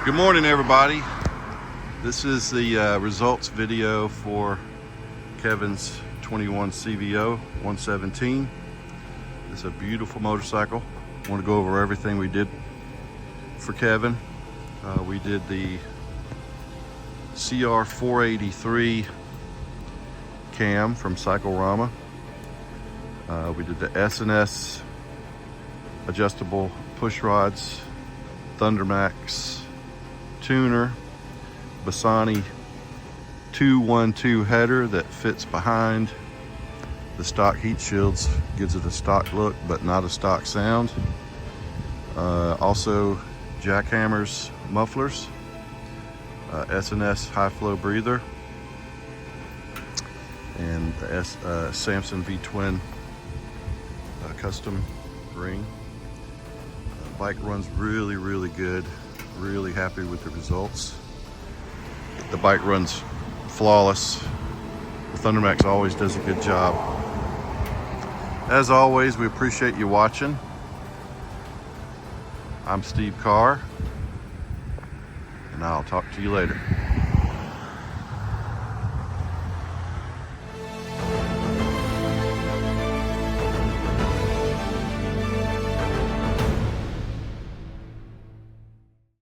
Good morning, everybody. This is the results video for Kevin's 21 CVO 117. It's a beautiful motorcycle. I want to go over everything we did for Kevin. We did the CR 483 cam from Cycle-Rama. We did the S&S adjustable push rods, Thundermax tuner, Bassani 212 header that fits behind the stock heat shields, gives it a stock look but not a stock sound. Also jackhammers mufflers, S&S high flow breather, and the Samson V-twin custom ring. Bike runs really good. Really happy with the results. The bike runs flawless. The Thundermax always does a good job. As always, we appreciate you watching. I'm Steve Carr, and I'll talk to you later.